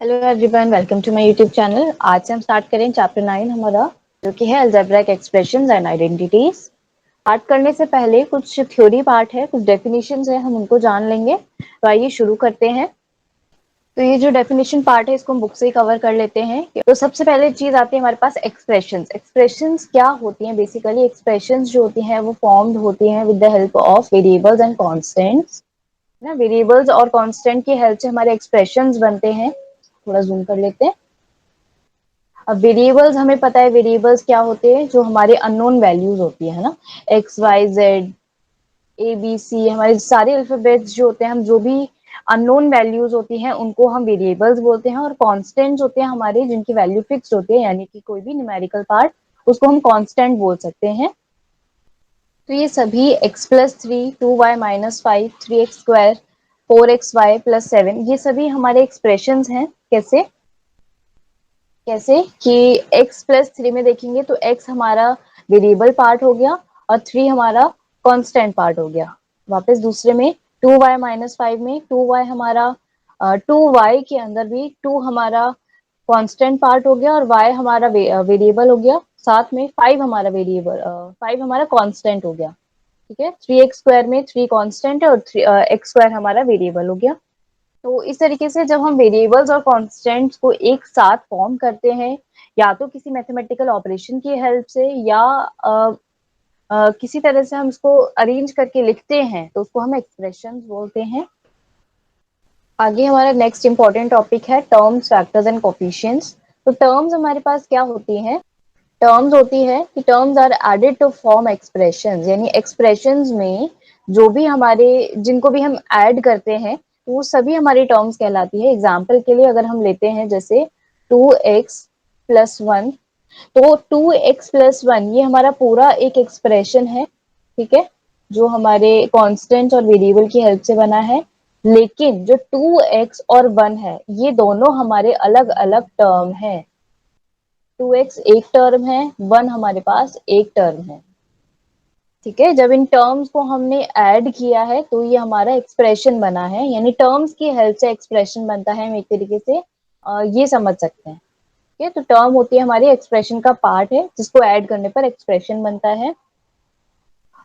Hello everyone, welcome to my YouTube channel. आज से हम स्टार्ट करें चैप्टर 9 हमारा, जो कि है algebraic expressions and identities. Start करने से पहले कुछ थ्योरी पार्ट है, कुछ डेफिनेशंस है, हम उनको जान लेंगे। तो आइए शुरू करते हैं। तो ये जो डेफिनेशन पार्ट है इसको हम बुक से ही कवर कर लेते हैं। तो सबसे पहले चीज आती है हमारे पास एक्सप्रेशंस। एक्सप्रेशंस क्या होती हैं? बेसिकली एक्सप्रेशंस जो होती हैं वो फॉर्म्ड होती हैं with the help of variables and constants ना। वेरिएबल्स और कांस्टेंट की हेल्प से हमारे एक्सप्रेशंस बनते हैं। थोड़ा जूम कर लेते हैं। अब वेरिएबल्स हमें पता है, वेरिएबल्स क्या होते हैं? जो हमारे अननोन वैल्यूज होती है ना, X Y Z A B C, हमारे सारे अल्फाबेट्स जो होते हैं, हम जो भी अननोन वैल्यूज होती हैं उनको हम वेरिएबल्स बोलते हैं। और कांस्टेंट्स होते हैं हमारे, जिनकी वैल्यू फिक्स होती है, यानी कि कोई भी न्यूमेरिकल पार्ट, उसको हम कांस्टेंट बोल सकते हैं। तो ये सभी x plus 3, 2y-5, 3x square, 4xy+7, ये सभी हमारे एक्सप्रेशंस हैं। कैसे कैसे कि x प्लस 3 में देखेंगे तो x हमारा वेरिएबल पार्ट हो गया और 3 हमारा कांस्टेंट पार्ट हो गया। वापस दूसरे में 2y-5 में 2y हमारा 2y के अंदर भी 2 हमारा कांस्टेंट पार्ट हो गया और y हमारा वेरिएबल हो गया। साथ में 5 हमारा वेरिएबल 5 हमारा कांस्टेंट हो गया। ठीक है, 3x स्क्वायर में 3 कांस्टेंट है और x स्क्वायर हमारा वेरिएबल हो गया। तो इस तरीके से जब हम वेरिएबल्स और कांस्टेंट्स को एक साथ फॉर्म करते हैं, या तो किसी मैथमेटिकल ऑपरेशन की हेल्प से, या किसी तरह से हम इसको अरेंज करके लिखते हैं, तो उसको हम एक्सप्रेशंस बोलते हैं। आगे हमारा नेक्स्ट इंपॉर्टेंट टॉपिक है टर्म्स, फैक्टर्स एंड कोफिशिएंट्स। तो टर्म्स हमारे पास क्या होती हैं? टर्म्स होती है कि terms are added to form expressions, यानी एक्सप्रेशंस में जो भी हमारे, जिनको भी हम ऐड करते हैं वो सभी हमारी टर्म्स कहलाती है। एग्जाम्पल के लिए अगर हम लेते हैं जैसे 2x+1, तो 2x+1 ये हमारा पूरा एक एक्सप्रेशन है। ठीक है, जो हमारे कांस्टेंट और वेरिएबल की हेल्प से बना है। लेकिन जो 2x और 1 है, ये दोनों हमारे अलग अलग टर्म है। 2x एक टर्म है, 1 हमारे पास एक टर्म है। ठीक है, जब इन टर्म्स को हमने ऐड किया है तो ये हमारा एक्सप्रेशन बना है, यानी टर्म्स की हेल्प से एक्सप्रेशन बनता है। हम एक तरीके से ये समझ सकते हैं। ठीक है, तो टर्म होती है हमारी एक्सप्रेशन का पार्ट है, जिसको ऐड करने पर एक्सप्रेशन बनता है।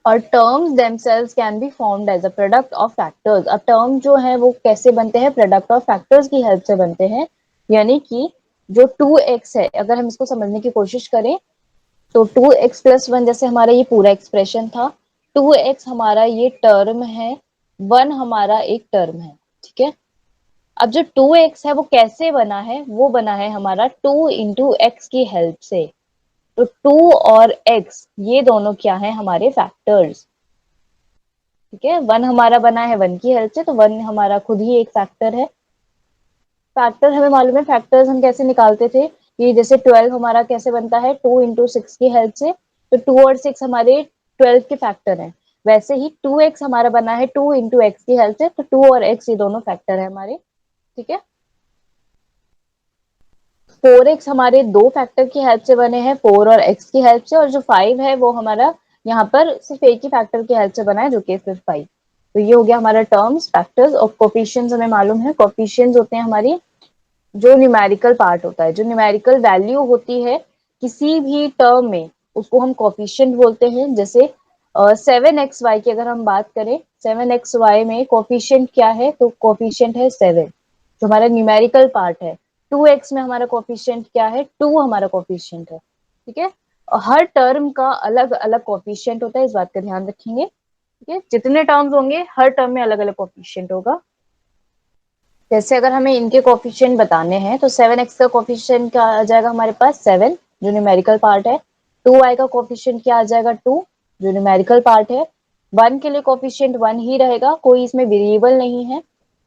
और terms themselves can be formed as a product of factors. अब टर्म जो है वो कैसे बनते हैं? प्रोडक्ट ऑफ फैक्टर्स की हेल्प से बनते हैं। यानी कि जो 2x है, अगर हम इसको समझने की कोशिश करें तो 2x+1 जैसे हमारा ये पूरा एक्सप्रेशन था, 2x हमारा ये टर्म है, 1 हमारा एक टर्म है। ठीक है, अब जो 2x है वो कैसे बना है? वो बना है हमारा 2 × x की हेल्प से। तो 2 और x ये दोनों क्या है? हमारे फैक्टर्स। ठीक है, 1 हमारा बना है 1 की हेल्प से, तो 1 हमारा खुद ही एक फैक्टर है। फैक्टर हमें मालूम है, फैक्टर्स हम कैसे निकालते थे कि जैसे 12 हमारा कैसे बनता है? 2 × 6 की हेल्प से। तो 2 और 6 हमारे 12 के फैक्टर हैं। वैसे ही 2x हमारा बना है 2 × x की हेल्प से, तो 2 और x ये दोनों फैक्टर है हमारे। ठीक है, 4x हमारे दो फैक्टर की हेल्प से बने हैं, 4 और x की हेल्प से। और जो 5 है वो हमारा यहाँ पर सिर्फ एक ही फैक्टर की हेल्प से बना है, जो कि सिर्फ 5। तो ये हो गया हमारा टर्म्स, फैक्टर्स। और कोफिशिएंट्स हमें मालूम है, कोफिशिएंट्स होते हैं हमारी जो न्यूमेरिकल पार्ट होता है, जो न्यूमेरिकल वैल्यू होती है किसी भी टर्म में, उसको हम कोफिशिएंट बोलते हैं। जैसे 7xy की अगर हम बात करें, 7xy में कोफिशिएंट क्या है? तो कोफिशिएंट है 7, जो हमारा न्यूमेरिकल पार्ट है। 2x में हमारा कोफिशिएंट क्या है? 2 हमारा कोफिशिएंट है। ठीक है, और हर टर्म का अलग अलग कोफिशिएंट होता है, इस बात का ध्यान रखेंगे। ठीक है, जितने टर्म्स होंगे हर टर्म में अलग अलग कोफिशिएंट होगा। जैसे अगर हमें इनके कोफिशिएंट बताने हैं तो 7x का कोफिशिएंट क्या आ जाएगा हमारे पास? 7, जो न्यूमेरिकल पार्ट है। 2y का कोफिशिएंट क्या आ जाएगा? 2, जो न्यूमेरिकल पार्ट है। 1 के लिए कोफिशिएंट 1 ही रहेगा, कोई इसमें वेरिएबल नहीं है।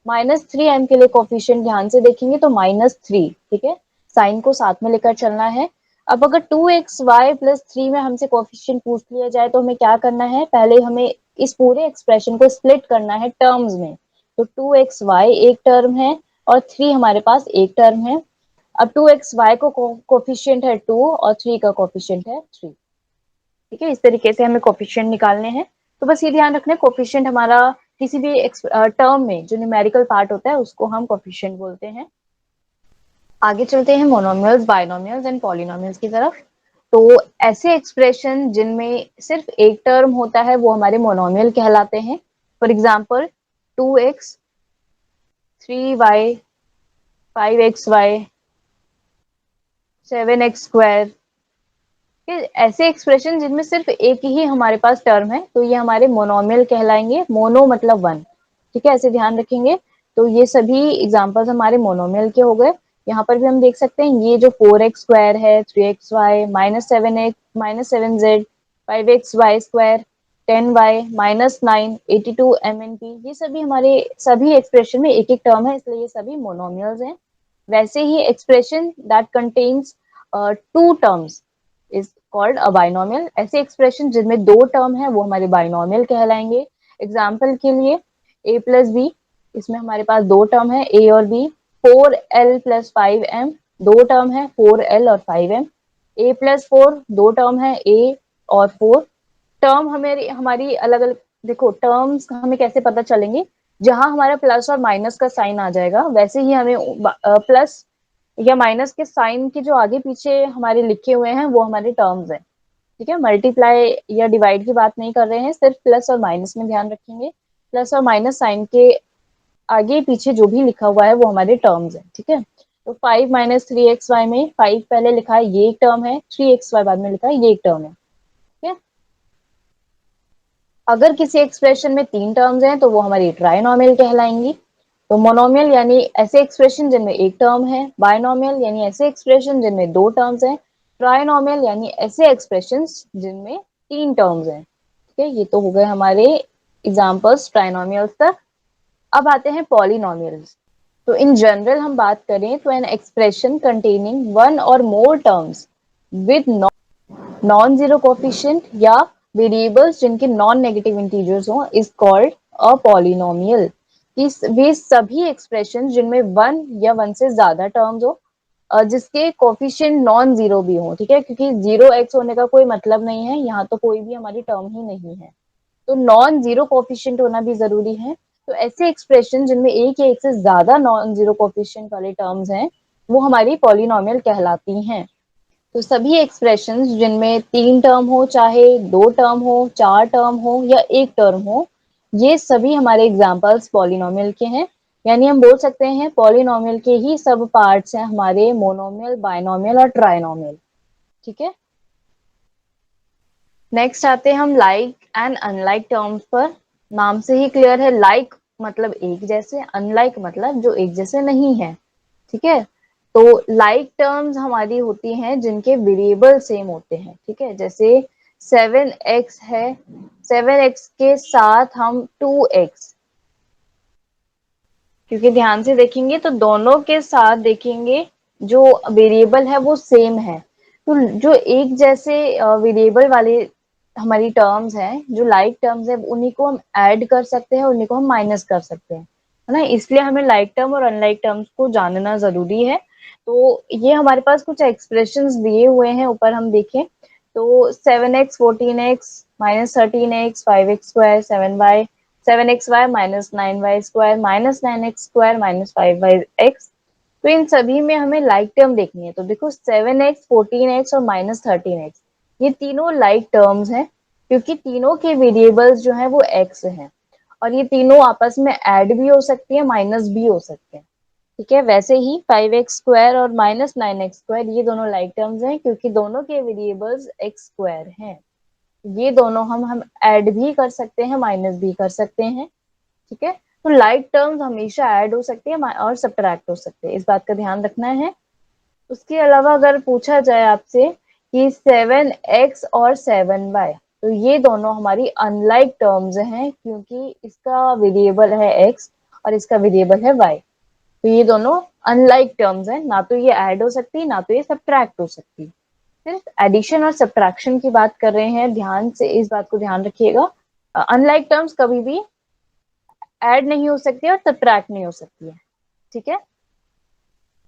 -3m के लिए कोफिशिएंट ध्यान से देखेंगे तो -3। ठीक है, साइन को साथ में लेकर चलना है। अब अगर 2xy+3 में हमसे कोफिशिएंट पूछ लिया जाए तो हमें क्या करना है? पहले हमें इस पूरे एक्सप्रेशन को स्प्लिट करना है टर्म्स में। तो 2xy एक टर्म है और 3 हमारे पास एक टर्म है। अब 2xy को कोफिशिएंट है 2 और 3 का कोफिशिएंट है 3। ठीक है, इस तरीके से हमें कोफिशिएंट निकालने हैं। तो बस ये ध्यान रखना है, कोफिशिएंट हमारा किसी भी टर्म में जो न्यूमेरिकल पार्ट होता है उसको हम कोफिशिएंट बोलते हैं। आगे चलते हैं मोनोमियल्स, बाइनोमियल्स एंड पॉलिनोमियल्स की तरफ। तो ऐसे एक्सप्रेशन जिनमें सिर्फ एक टर्म होता है वो हमारे मोनोमियल कहलाते हैं। For example 2x 3y 5xy 7x²। ऐसे एक्सप्रेशन जिनमें सिर्फ एक ही हमारे पास टर्म है तो ये हमारे मोनोमियल कहलाएंगे। मोनो मतलब वन, ठीक है, ऐसे ध्यान रखेंगे। तो ये सभी एग्जांपल्स हमारे मोनोमियल के हो गए। यहाँ पर भी हम देख सकते हैं ये जो 4x² है, 3xy -7x -7z 5xy², 10y -9 82 MNP, ये सभी हमारे सभी एक्सप्रेशन में एक एक टर्म है, इसलिए ये सभी मोनोमियल्स हैं। वैसे ही expression that contains two terms is called a binomial. ऐसे एक्सप्रेशन जिनमें दो टर्म है वो हमारे बाइनोमियल कहलाएंगे। एग्जाम्पल के लिए a प्लस बी, इसमें हमारे पास दो टर्म है a और b। 4l प्लस 5m, दो टर्म है 4l और 5m। a प्लस 4, दो टर्म है a और 4। टर्म हमें हमारी अलग अलग, देखो टर्म्स हमें कैसे पता चलेंगे, जहां हमारा प्लस और माइनस का साइन आ जाएगा वैसे ही हमें प्लस या माइनस के साइन के जो आगे पीछे हमारे लिखे हुए हैं वो हमारे टर्म्स हैं, ठीक है। मल्टीप्लाई या डिवाइड की बात नहीं कर रहे हैं, सिर्फ प्लस और माइनस में ध्यान रखेंगे। प्लस और माइनस साइन के आगे पीछे जो भी लिखा हुआ है वो हमारे टर्म्स हैं, ठीक है। तो 5 - 3xy में 5 पहले लिखा है ये एक टर्म है, 3xy बाद में लिखा है ये एक टर्म है, ठीक है। अगर किसी एक्सप्रेशन में तीन टर्म्स हैं तो वो हमारी ट्राइनोमियल कहलाएंगी। तो मोनोमियल यानी ऐसे एक्सप्रेशन जिनमें एक टर्म है, बाइनोमियल यानी ऐसे एक्सप्रेशन जिनमें दो टर्म्स हैं, ट्राइनोमियल यानी ऐसे एक्सप्रेशन जिनमें तीन टर्म्स हैं, ठीक है। ये तो हो गए हमारे एग्जांपल्स ट्राइनोमियल्स तक। अब आते हैं पॉलिनोमियल्स। तो इन जनरल हम बात करें तो एन एक्सप्रेशन कंटेनिंग वन और मोर terms with non zero coefficient या वेरिएबल्स जिनके नॉन नेगेटिव इंटीजर्स हो इज कॉल्ड अ पॉलिनोमियल। इस वे सभी एक्सप्रेशन जिनमें वन या वन से ज्यादा टर्म्स हो, जिसके कोफिशिएंट नॉन जीरो भी हो, ठीक है, क्योंकि 0x होने का कोई मतलब नहीं है, यहाँ तो कोई भी हमारी टर्म ही नहीं है, तो नॉन जीरो कोफिशिएंट होना भी जरूरी है। तो ऐसे एक्सप्रेशन जिनमें एक या एक से ज्यादा नॉन जीरो कोफिशिएंट वाले टर्म्स हैं वो हमारी पॉलिनोमियल कहलाती हैं। तो सभी एक्सप्रेशंस जिनमें तीन टर्म हो, चाहे दो टर्म हो, चार टर्म हो या एक टर्म हो, ये सभी हमारे एग्जांपल्स पॉलिनोमियल के हैं। यानी हम बोल सकते हैं पॉलिनोमियल के ही सब पार्ट्स हैं हमारे मोनोमियल, बाइनोमियल और ट्राइनोमियल, ठीक है। नेक्स्ट आते हैं हम लाइक एंड अनलाइक टर्म्स पर। नाम से ही क्लियर है, लाइक मतलब एक जैसे, अनलाइक मतलब जो एक जैसे नहीं है, ठीक है। तो लाइक टर्म्स हमारी होती हैं जिनके वेरिएबल सेम होते हैं, ठीक है। जैसे 7x है, 7x के साथ हम 2x, क्योंकि ध्यान से देखेंगे तो दोनों के साथ देखेंगे जो वेरिएबल है वो सेम है। तो जो एक जैसे वेरिएबल वाले हमारी टर्म्स हैं, जो लाइक टर्म्स है, उन्हीं को हम ऐड कर सकते हैं, उन्हीं को हम माइनस कर सकते हैं, है ना। इसलिए हमें लाइक टर्म और अनलाइक टर्म्स को जानना जरूरी है। तो ये हमारे पास कुछ एक्सप्रेशंस दिए हुए हैं, ऊपर हम देखें तो 7x 14x -13x 5x² 7x y -9y² -9x² -5y(x). तो इन सभी में हमें लाइक टर्म देखनी है। तो देखो 7x 14x और -13x, ये तीनों लाइक टर्म्स हैं क्योंकि तीनों के वेरिएबल्स जो हैं वो x हैं, और ये तीनों आपस में ऐड भी हो सकती है, माइनस भी हो सकते हैं, ठीक है। वैसे ही 5x² और -9x² ये दोनों लाइक टर्म्स हैं क्योंकि दोनों के वेरिएबल्स x² हैं। ये दोनों हम ऐड भी कर सकते हैं, माइनस भी कर सकते हैं, ठीक है। तो लाइक टर्म्स हमेशा ऐड हो सकती है और सब्ट्रैक्ट हो सकते हैं, इस बात का ध्यान रखना है। उसके अलावा अगर पूछा जाए आपसे कि 7x और 7y, तो ये दोनों हमारी अनलाइक टर्म्स हैं क्योंकि इसका वेरिएबल है x और इसका वेरिएबल है y। तो ये दोनों अनलाइक टर्म्स हैं, ना तो ये ऐड हो सकती ना तो ये सब्ट्रैक्ट हो सकती। सिर्फ एडिशन और सब्ट्रैक्शन की बात कर रहे हैं, ध्यान से इस बात को ध्यान रखिएगा। अनलाइक टर्म्स कभी भी ऐड नहीं हो सकती और सब्ट्रैक्ट नहीं हो सकती है, ठीक है।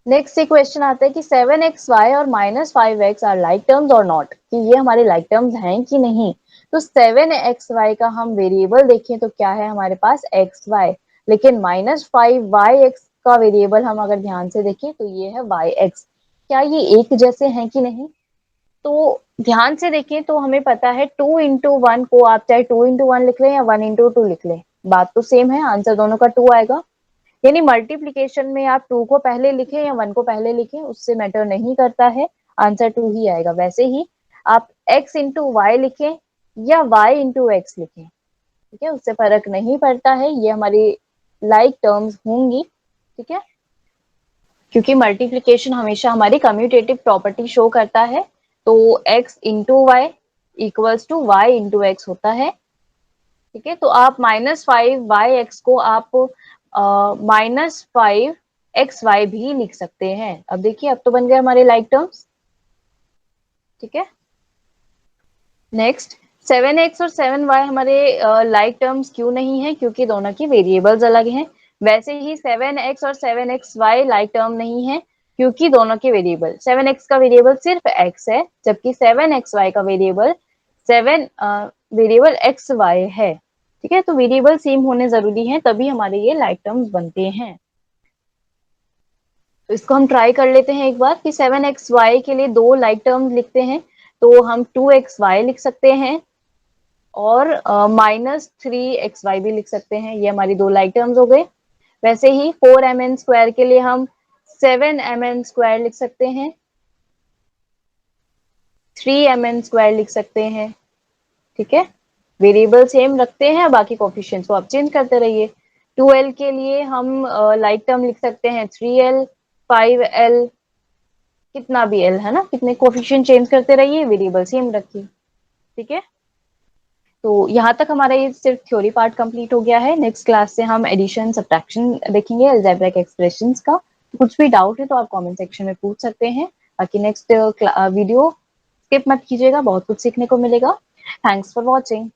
नेक्स्ट से क्वेश्चन आता है कि 7xy और -5x आर लाइक टर्म्स और नॉट, कि ये हमारे लाइक टर्म्स हैं कि नहीं। तो 7xy का हम वेरिएबल देखें तो क्या है हमारे पास xy, लेकिन -5y(x) का वेरिएबल हम अगर ध्यान से देखें तो ये है yx। क्या ये एक जैसे हैं कि नहीं? तो ध्यान से देखें तो हमें पता है 2 इंटू 1 को आप चाहे 2 इंटू 1 लिख लें या 1 इंटू 2 लिख लें, बात तो सेम है, आंसर दोनों का 2 आएगा। यानी मल्टीप्लीकेशन में आप 2 को पहले लिखें या 1 को पहले लिखें, उससे मैटर नहीं करता है, आंसर 2 ही आएगा। वैसे ही आप x इंटू वाई लिखें या y इंटू एक्स लिखें, ठीक है, उससे फर्क नहीं पड़ता है, ये हमारी लाइक टर्म्स होंगी, ठीक है, क्योंकि मल्टीप्लीकेशन हमेशा हमारी कम्यूटेटिव प्रॉपर्टी शो करता है। तो x into Y equals to Y into X होता है, ठीक है। तो आप -5y(x) को आप -5xy भी लिख सकते हैं। अब देखिए, अब तो बन गए हमारे लाइक टर्म्स, ठीक है। नेक्स्ट 7x और 7y हमारे लाइक टर्म्स क्यों नहीं है? क्योंकि दोनों की वेरिएबल्स अलग हैं। वैसे ही 7x और 7xy लाइक टर्म नहीं है क्योंकि दोनों के वेरिएबल, 7x का वेरिएबल सिर्फ x है, जबकि 7xy का वेरिएबल 7 वेरिएबल xy है, ठीक है। तो वेरिएबल सेम होने जरूरी है, तभी हमारे ये लाइक टर्म्स बनते हैं। तो इसको हम ट्राई कर लेते हैं एक बार कि 7xy के लिए दो लाइक टर्म्स लिखते हैं, तो हम 2xy लिख सकते हैं और -3xy भी लिख सकते हैं, ये हमारी दो लाइक टर्म्स हो गए। वैसे ही 4mn² के लिए हम 7mn² लिख सकते हैं, 3mn² लिख सकते हैं, ठीक है। वेरिएबल सेम रखते हैं, बाकी कोफिशिएंट्स को आप चेंज करते रहिए। 2l के लिए हम लाइक टर्म लिख सकते हैं 3l, 5l, कितना भी l है ना, कितने कोफिशिएंट चेंज करते रहिए, वेरिएबल सेम रखिए, ठीक है। तो यहाँ तक हमारा ये सिर्फ थ्योरी पार्ट कंप्लीट हो गया है। नेक्स्ट क्लास से हम एडिशन सब्ट्रैक्शन देखेंगे, अलजेब्रिक एक्सप्रेशंस का। तो कुछ भी डाउट है तो आप कमेंट सेक्शन में पूछ सकते हैं। बाकी नेक्स्ट वीडियो स्किप मत कीजिएगा, बहुत कुछ सीखने को मिलेगा। Thanks for watching.